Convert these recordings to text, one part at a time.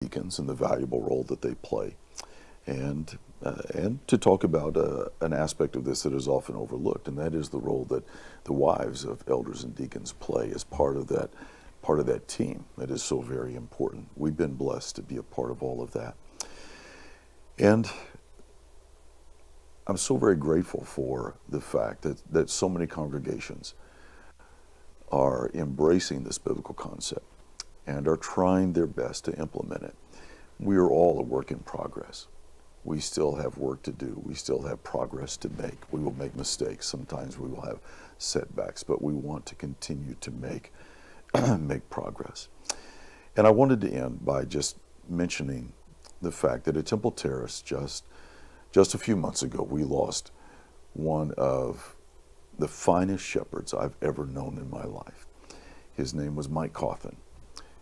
deacons and the valuable role that they play, and to talk about an aspect of this that is often overlooked, and that is the role that the wives of elders and deacons play as part of that team. That is so very important. We've been blessed to be a part of all of that, and I'm so very grateful for the fact that so many congregations are embracing this biblical concept and are trying their best to implement it. We are all a work in progress. We still have work to do. We still have progress to make. We will make mistakes. Sometimes we will have setbacks, but we want to continue to make progress. And I wanted to end by just mentioning the fact that at Temple Terrace, just a few months ago, we lost one of the finest shepherds I've ever known in my life. His name was Mike Cawthon.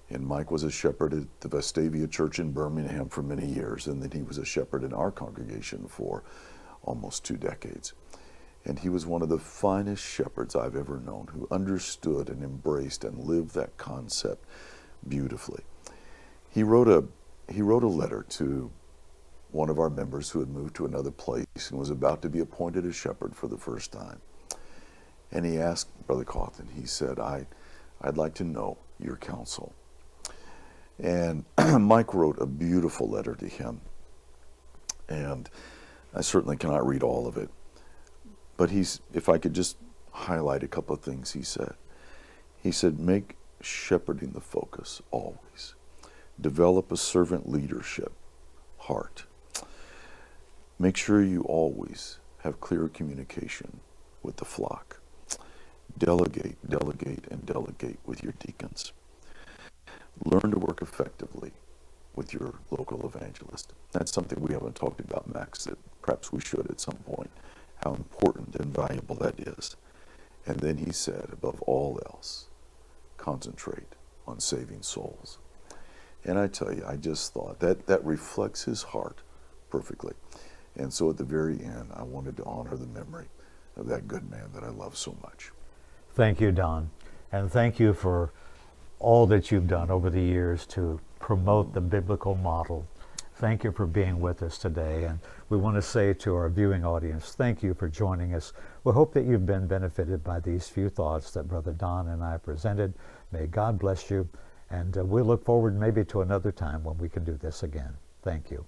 And Mike was a shepherd at the Vestavia Church in Birmingham for many years, and then he was a shepherd in our congregation for almost 2 decades. And he was one of the finest shepherds I've ever known, who understood and embraced and lived that concept beautifully. He wrote a letter to one of our members who had moved to another place and was about to be appointed a shepherd for the first time. And he asked Brother Cawthon, he said, I'd like to know your counsel. And Mike wrote a beautiful letter to him. And I certainly cannot read all of it. But if I could just highlight a couple of things he said. He said, make shepherding the focus always. Develop a servant leadership heart. Make sure you always have clear communication with the flock. Delegate, and delegate with your deacons. Learn to work effectively with your local evangelist. That's something we haven't talked about, Max, that perhaps we should at some point, how important and valuable that is. And then he said, above all else, concentrate on saving souls. And I tell you, I just thought that reflects his heart perfectly. And so at the very end, I wanted to honor the memory of that good man that I love so much. Thank you, Don. And thank you for all that you've done over the years to promote the biblical model. Thank you for being with us today. And we want to say to our viewing audience, thank you for joining us. We hope that you've been benefited by these few thoughts that Brother Don and I presented. May God bless you. And we look forward maybe to another time when we can do this again. Thank you.